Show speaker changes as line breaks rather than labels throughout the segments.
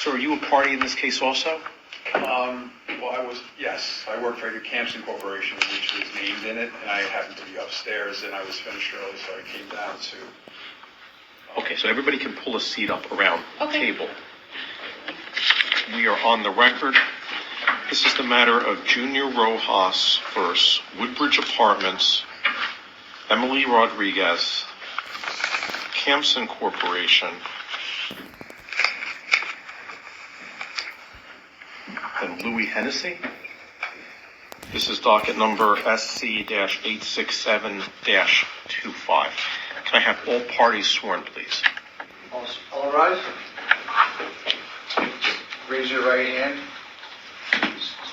So are you a party in this case also?
Well, yes, I work for the Campson Corporation, which was named in it, and I happened to be upstairs, and I was finished early, so I came down to...
Okay, so everybody can pull a seat up around the
Okay.
table. We are on the record. This is the matter of Junior Rojas versus Woodbridge Apartments, Emily Rodriguez, Campson Corporation, and Louis Hennessy. This is docket number SC-867-25. Can I have all parties sworn, please?
All rise. Raise your right hand.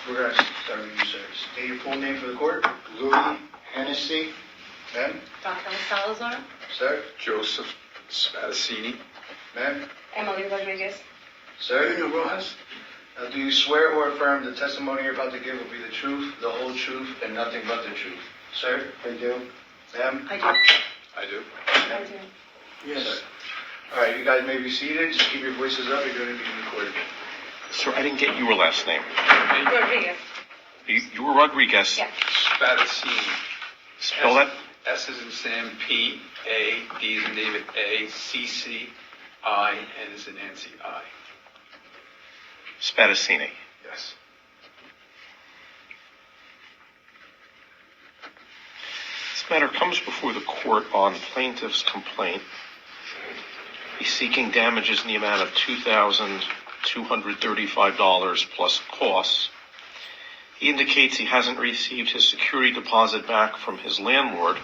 We're going to start with you, sir. State your full name for the court. Louis Hennessy. Ma'am.
Raquel Salazar.
Sir.
Joseph Spadaccini.
Ma'am.
Emily Rodriguez.
Sir. Junior Rojas. Do you swear or affirm the testimony you're about to give will be the truth, the whole truth, and nothing but the truth? Sir. I do. Ma'am.
I do.
I do.
I do.
Yes, sir. All right, you guys may be seated. Just keep your voices up. You're going to be recorded.
Sir, I didn't get your last name.
Rodriguez.
You were Rodriguez.
Yeah.
Spadaccini.
Spell that.
S as in Sam, P, A, D as in David, A, C, C, I, N as in Nancy, I.
Spadaccini.
Yes.
This matter comes before the court on plaintiff's complaint. He's seeking damages in the amount of $2,235 plus costs. He indicates he hasn't received his security deposit back from his landlord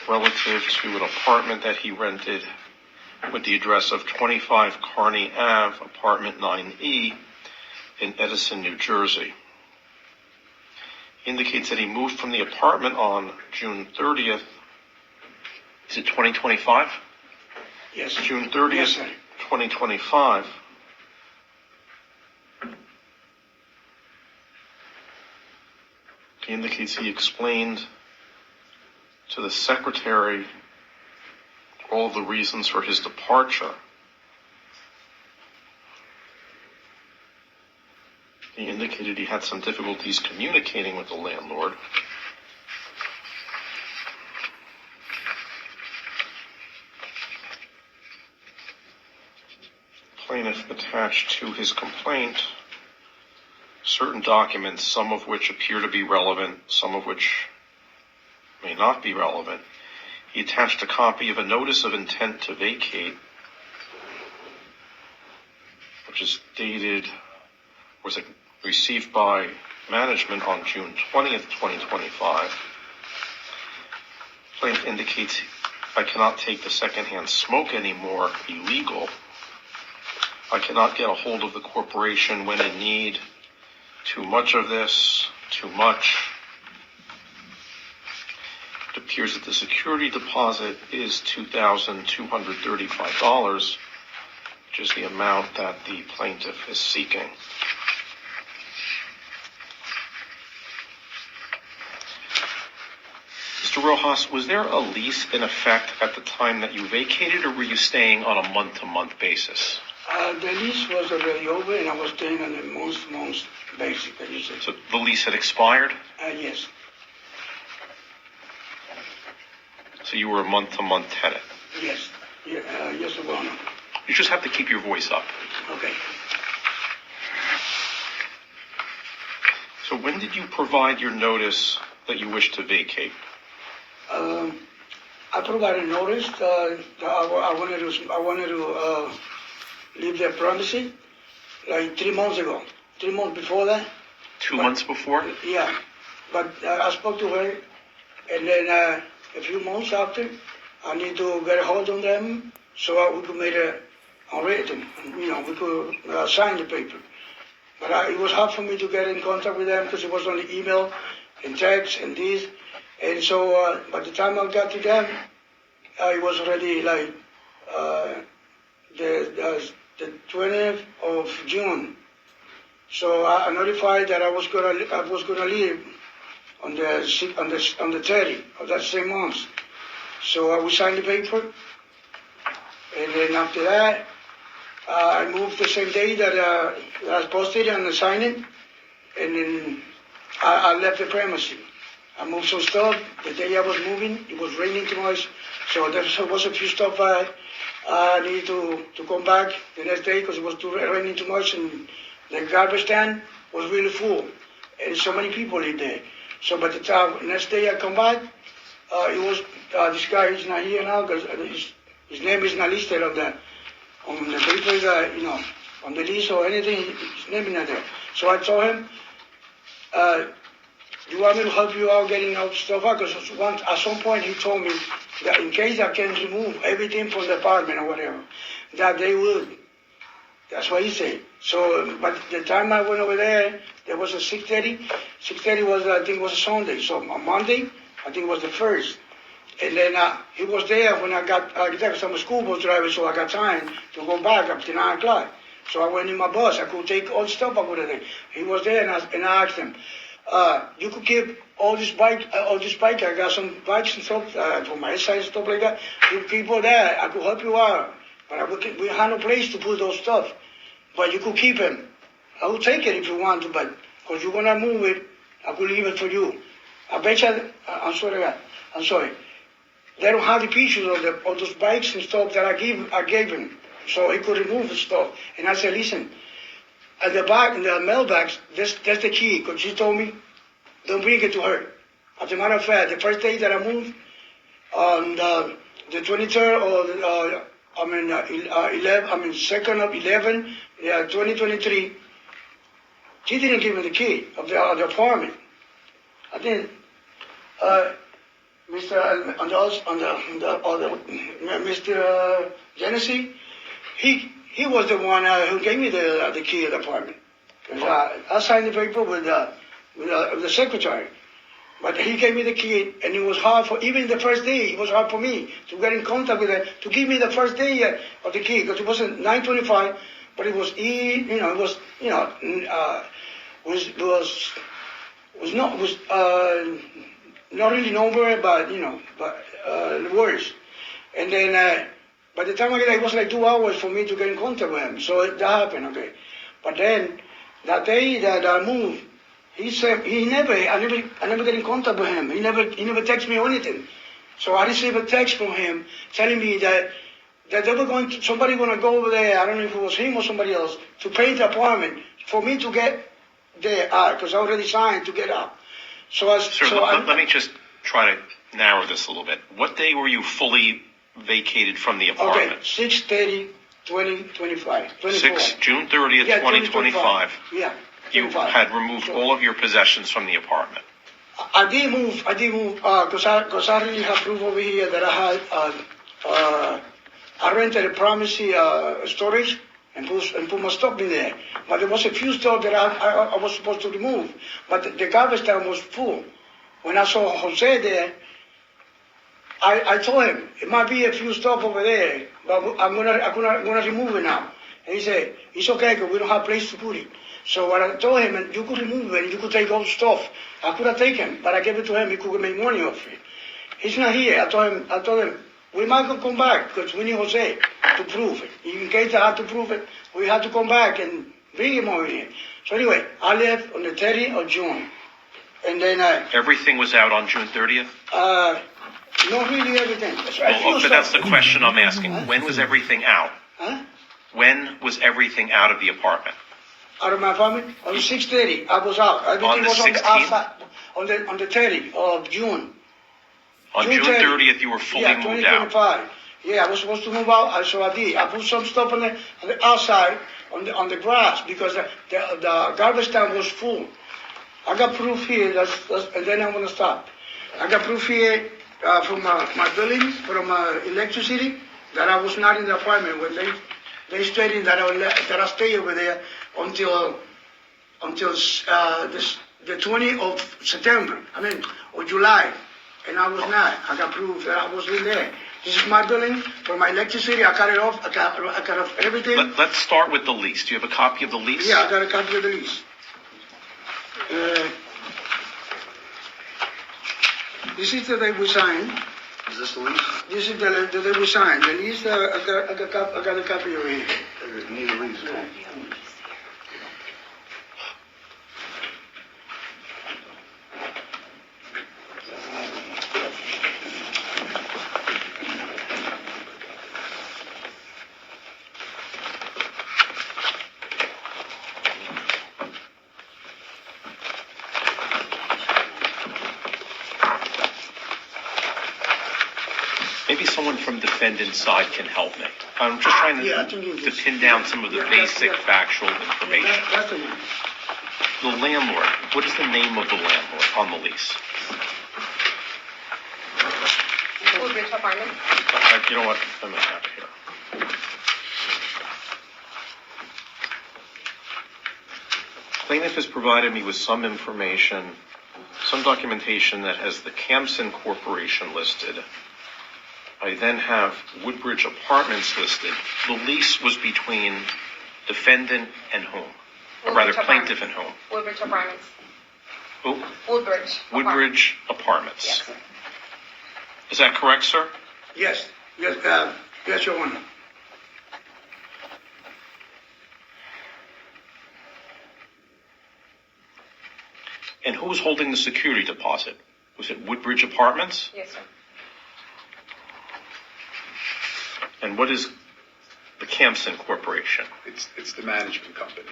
relative to an apartment that he rented with the address of 25 Kearney Ave, apartment 9E in Edison, New Jersey. He indicates that he moved from the apartment on June 30th. Is it 2025?
Yes.
June 30th,
Yes, sir.
2025. He indicates he explained to the secretary all the reasons for his departure. He indicated he had some difficulties communicating with the landlord. Plaintiff attached to his complaint certain documents, some of which appear to be relevant, some of which may not be relevant. He attached a copy of a notice of intent to vacate, which is was received by management on June 20th, 2025. Plaintiff indicates, I cannot take the secondhand smoke anymore, illegal. I cannot get a hold of the corporation when in need. Too much of this, too much. It appears that the security deposit is $2,235, which is the amount that the plaintiff is seeking. Mr. Rojas, was there a lease in effect at the time that you vacated, or were you staying on a month-to-month basis?
The lease was already over, and I was staying on a month-to-month basis.
So the lease had expired?
Yes.
So you were a month-to-month tenant?
Yes. Yes, Your Honor.
You just have to keep your voice up.
Okay.
So when did you provide your notice that you wish to vacate?
I provided notice that I wanted to leave the premises like 3 months ago. 3 months before that.
2 months before?
Yeah. But I spoke to her, and then a few months after, I need to get a hold on them so we could make a written, we could sign the paper. But it was hard for me to get in contact with them because it was only email and text and this. And so by the time I got to them, it was already like the 20th of June. So I notified that I was gonna leave on the 30th of that same month. So we signed the paper, and then after that, I moved the same day that I was posted and signed it, and then I left the premises. I moved some stuff. The day I was moving, it was raining too much, so there was a few stuff I needed to come back the next day because it was raining too much, and the garbage stand was really full, and so many people in there. So by the time next day I come back, it was this guy is not here now because his name is not listed on the papers, on the list or anything. His name is not there. So I told him, "You want me to help you out getting out stuff out?" Because at some point he told me that in case I can remove everything from the apartment or whatever, that they would. That's what he said. So, but the time I went over there was a 6:30. 6:30 was, I think, was a Sunday. So on Monday, I think, was the first. And then he was there when I got there because I'm a school bus driver, so I got time to go back up to 9 o'clock. So I went in my bus. I could take all the stuff I would have there. He was there, and I asked him, "You could keep all this bike. I got some bikes and stuff for my exercise and stuff like that. You keep all that. I could help you out, but we have no place to put those stuff. But you could keep them. I will take it if you want to, but because you're gonna move it, I could leave it for you. I bet you. I'm sorry. They don't have the pictures of those bikes and stuff that I gave him, so he could remove the stuff. And I said, listen, at the back in the mailbox, that's the key. Because she told me, don't bring it to her. As a matter of fact, the first day that I moved, on the 23rd or 2nd of 11, 2023, she didn't give me the key of the apartment. I think Mr. Genesee, he was the one who gave me the key of the apartment. I signed the paper with the secretary, but he gave me the key, and it was hard for even the first day. It was hard for me to get in contact with her to give me the first day of the key because it wasn't 9:25, but it was not really number, but words. And then by the time I got there, it was like 2 hours for me to get in contact with him. So that happened, okay. But then that day that I moved, he said I never get in contact with him. He never texted me or anything. So I received a text from him telling me that they were somebody gonna go over there. I don't know if it was him or somebody else to paint the apartment for me to get there because I already signed to get out.
Let me just try to narrow this a little bit. What day were you fully vacated from the apartment?
Okay, 6:30, 2025.
June 30th, 2025.
Yeah.
You had removed all of your possessions from the apartment.
I did move, because I really have proof over here that I rented a promissory storage and put my stuff in there. But there was a few stuff that I was supposed to remove. But the garbage tank was full. When I saw Jose there, I told him, it might be a few stuff over there, but I'm gonna remove it now. And he said, it's okay, because we don't have a place to put it. So when I told him, and you could remove it, you could take all the stuff. I could have taken, but I gave it to him, he could make money off it. He's not here. I told him, we might come back, because we need Jose to prove it. In case I have to prove it, we have to come back and bring him over here. So anyway, I left on the 30th of June. And then
everything was out on June 30th?
Not really everything.
But that's the question I'm asking. When was everything out?
Huh?
When was everything out of the apartment?
Out of my apartment? On 6:30, I was out. Everything was
16th?
on the 30th of June.
On June 30th, you were fully moved out.
2025. Yeah, I was supposed to move out, so I did. I put some stuff on the outside, on the grass, because the garbage tank was full. I got proof here, and then I'm going to stop. I got proof here from my billing, from electricity, that I was not in the apartment when they stated that I stay over there until the 20th of September, or July, and I was not. I got proof that I was in there. This is my billing for my electricity. I cut it off. I cut off everything.
Let's start with the lease. Do you have a copy of the lease?
Yeah, I got a copy of the lease. This is the day we signed.
Is this the lease?
This is the we signed. The lease, I got a copy over here.
You need a lease.
Maybe someone from defendant's side can help me. I'm just trying
Yeah, I think
to
it's-
pin down some of the
Yeah,
basic
yeah.
factual information.
That's the one.
The landlord, what is the name of the landlord on the lease?
Woodbridge Apartment.
You know what? Let me have it here. Plaintiff has provided me with some information, some documentation that has the Campson Corporation listed. I then have Woodbridge Apartments listed. The lease was between defendant and whom? Or rather,
Woodbridge
plaintiff and
Apartments.
whom?
Woodbridge Apartments.
Who?
Woodbridge.
Woodbridge Apartments.
Yes.
Is that correct, sir?
Yes, yes, yes, Your Honor.
And who was holding the security deposit? Was it Woodbridge Apartments?
Yes, sir.
And what is the Campson Corporation?
It's the management company.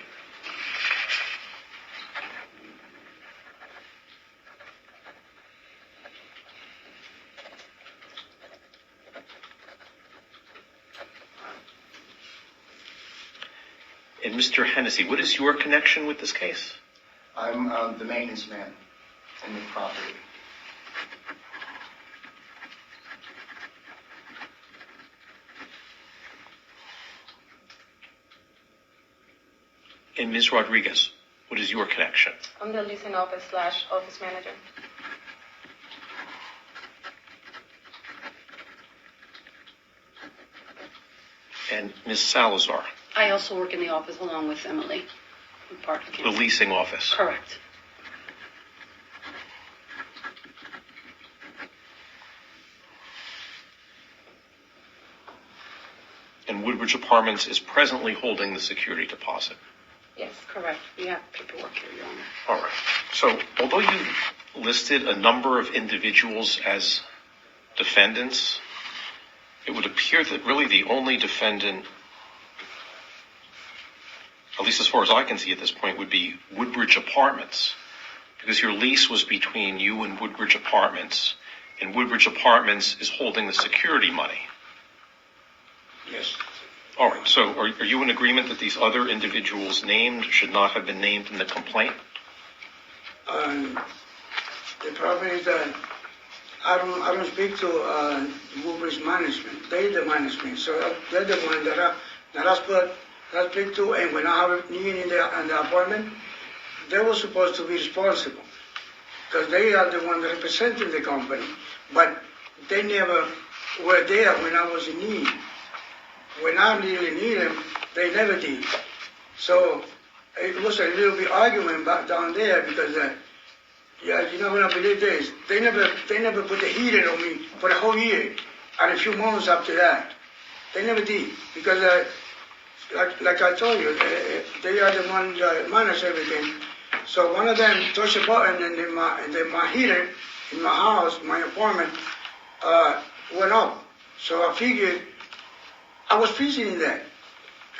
And Mr. Hennessy, what is your connection with this case?
I'm the maintenance man in the property.
And Ms. Rodriguez, what is your connection?
I'm the leasing office / office manager.
And Ms. Salazar,
I also work in the office along with Emily, in part of
the
the
leasing office.
Correct.
And Woodbridge Apartments is presently holding the security deposit.
Yes.
Correct. We have paperwork here, Your Honor.
All right. So although you listed a number of individuals as defendants, it would appear that really the only defendant, at least as far as I can see at this point, would be Woodbridge Apartments, because your lease was between you and Woodbridge Apartments, and Woodbridge Apartments is holding the security money.
Yes.
All right. So are you in agreement that these other individuals named should not have been named in the complaint?
The problem is that I don't speak to Woodbridge management. They're the management, so they're the one that I speak to. And when I have a need in the apartment, they were supposed to be responsible because they are the one representing the company. But they never were there when I was in need. When I really need them, they never did. So it was a little bit argument back down there because, yeah, you're not gonna believe this. They never put the heater on me for the whole year, and a few months after that, they never did because, like I told you, they are the ones that manage everything. So one of them touched a button, and then my heater in my house, my apartment, went off. So I figured. I was freezing that,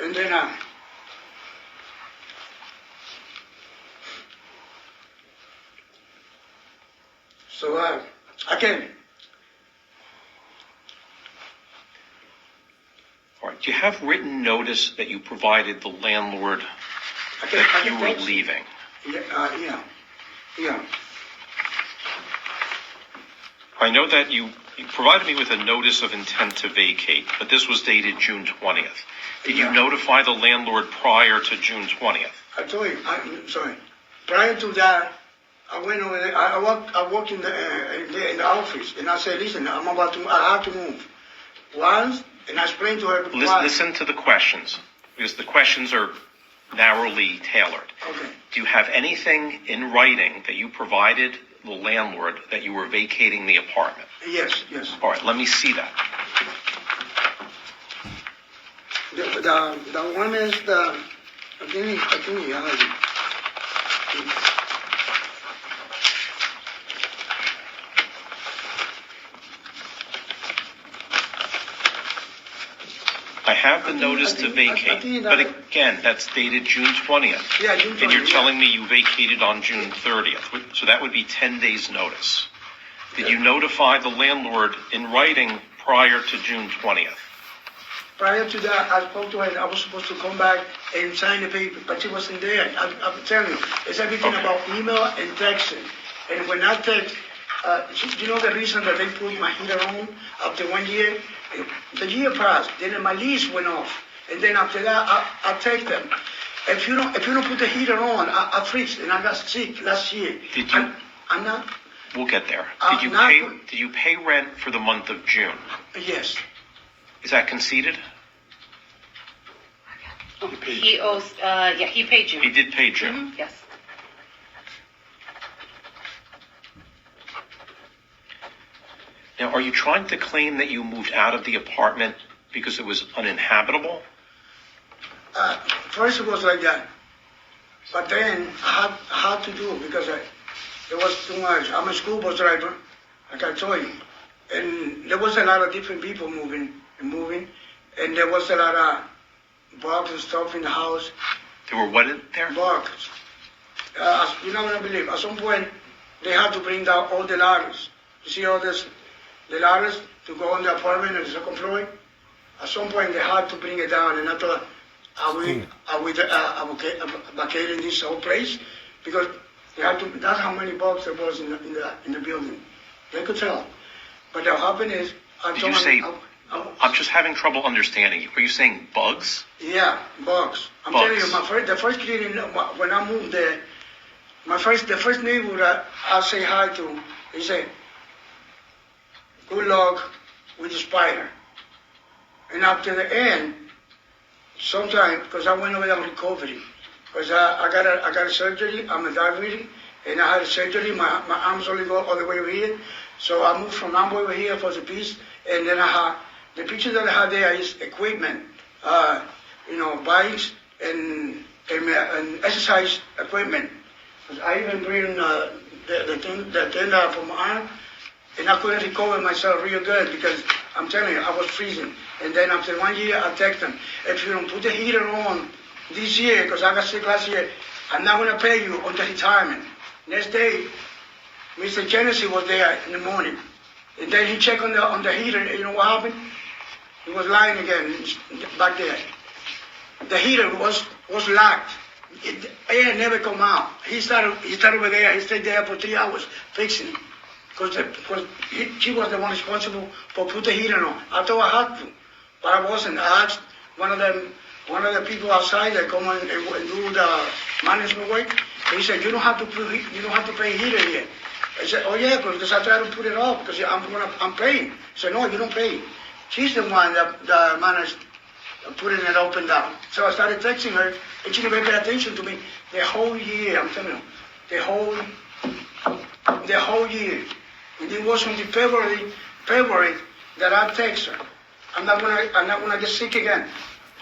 and then again,
All right. Do you have written notice that you provided the landlord
I
that you
can
were
text.
leaving?
Yeah.
I know that you provided me with a notice of intent to vacate, but this was dated June 20th. Did you
Yeah.
notify the landlord prior to June 20th?
I told you. I'm sorry. Prior to that, I went over there. I walked in the office, and I said, "Listen, I have to move." Once, and I explained to her why.
Listen to the questions, because the questions are narrowly tailored.
Okay.
Do you have anything in writing that you provided the landlord that you were vacating the apartment.
Yes, yes.
All right, let me see that.
The one is the, I think he has it.
I have the
I think-
notice
I
to
think-
vacate,
I think
but
that-
again, that's dated June 20th.
Yeah, June 20th.
And you're
yeah.
telling me you vacated on June 30th, so that would be 10 days' notice. Did you notify the landlord in writing prior to June 20th?
Prior to that, I spoke to her, and I was supposed to come back and sign the paper, but she wasn't there. I'm telling you, it's everything
Okay.
about email and texting. And when I text, you know the reason that they put my heater on after 1 year? The year passed, then my lease went off. And then after that, I text them. If you don't put the heater on, I freeze, and I got sick last year.
Did you-
I'm not,
We'll get there.
not good.
Did you pay rent for the month of June?
yes.
Is that conceded?
He owes, he paid
He
June.
did pay June.
Yes.
Now, are you trying to claim that you moved out of the apartment because it was uninhabitable?
First it was like that, but then I had to do it because it was too much. I'm a school bus driver, like I told you, and there was a lot of different people moving, and there was a lot of bugs and stuff in the house.
There were what in there?
Bugs. You're not gonna believe. At some point, they had to bring down all the ladders. You see all this, the ladders to go on the apartment on the second floor. At some point, they had to bring it down, and I thought, are we vacating this whole place? Because they had to. That's how many bugs there was in the building. They could tell. But what happened is, I
Did
told
you say-
them,
I'm just having trouble understanding. Are you saying bugs?
yeah, bugs. I'm
Bugs.
telling you, the first cleaning when I moved there, the first neighbor that I say hi to, he said, "Good luck with the spider." And after the end, sometime because I went over there on recovery, because I got a surgery. I'm a diabetic, and I had a surgery. My arms only go all the way over here, so I moved from arm over here for the piece, and then I had the picture that I had there is equipment, bikes and exercise equipment. 'Cause I even bring the thing from my arm, and I couldn't recover myself real good because I'm telling you, I was freezing. And then after 1 year, I text them, if you don't put the heater on this year, because I got sick last year, I'm not going to pay you until retirement. Next day, Mr. Genesee was there in the morning. And then he checked on the heater, and you know what happened? He was lying again back there. The heater was locked. Air never come out. He started over there. He stayed there for 3 hours fixing it. Because she was the one responsible for put the heater on. I thought I had to, but I wasn't. I asked one of the people outside that come and do the management work. He said, "You don't have to pay heater here." I said, "Oh yeah, because I try to put it off because I'm paying." He said, "No, you don't pay." She's the one that managed putting it up and down. So I started texting her, and she never paid attention to me the whole year. I'm telling you, the whole year. And it was only February that I text her. I'm not gonna get sick again.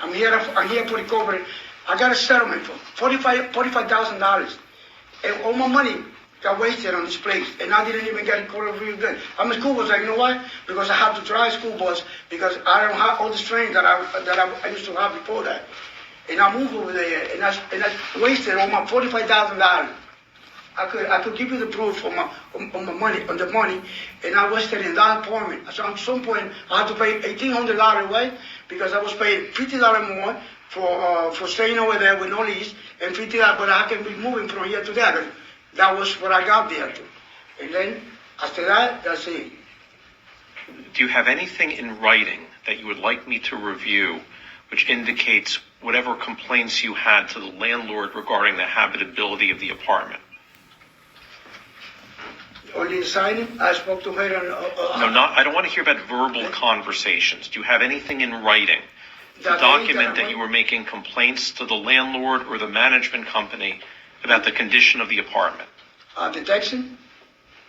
I'm here for recovery. I got a settlement for $45,000, and all my money got wasted on this place, and I didn't even get recovered real good. I'm a school bus, like, you know why? Because I have to drive school bus because I don't have all the strength that I used to have before that. And I moved over there, and I wasted all my $45,000. I could give you the proof on the money, and I wasted in that apartment. So at some point, I had to pay $1,800 away because I was paying $50 more for staying over there with no lease, and $50, but I can be moving from here to there. That was what I got there to. And then after that, that's it.
Do you have anything in writing that you would like me to review which indicates whatever complaints you had to the landlord regarding the habitability of the apartment?
Only signing, I spoke to her and...
I don't want to hear about verbal conversations. Do you have anything in writing to
That
document
thing
that you were making complaints to the landlord or the management company about the condition of the apartment?
The texting?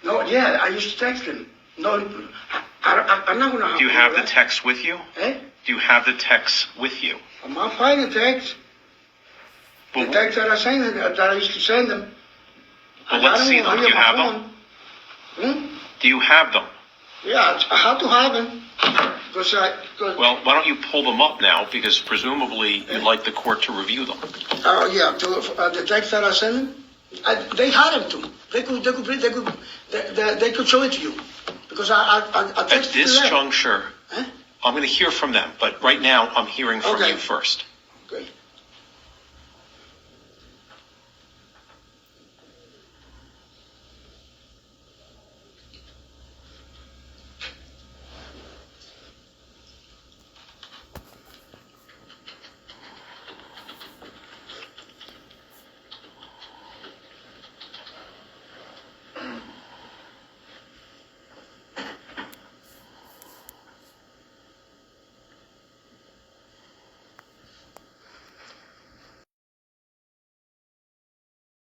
No, yeah, I used to text him. No, I'm not gonna.
Do you have the text with you?
Eh?
Do you have the text with you?
I'm not finding text. The
Well,
text that I sent him, that I used to send them.
well, let's see them. Do you have them? Do you have them?
Yeah, I have to have them. Because
Well, why don't you pull them up now? Because presumably you'd like the court to review them.
yeah, the text that I sent them, they had them too. They could show it to you. Because I
At
texted
this
to them.
juncture,
Huh?
I'm going to hear from them, but right now I'm hearing from
Okay.
you first.
Okay.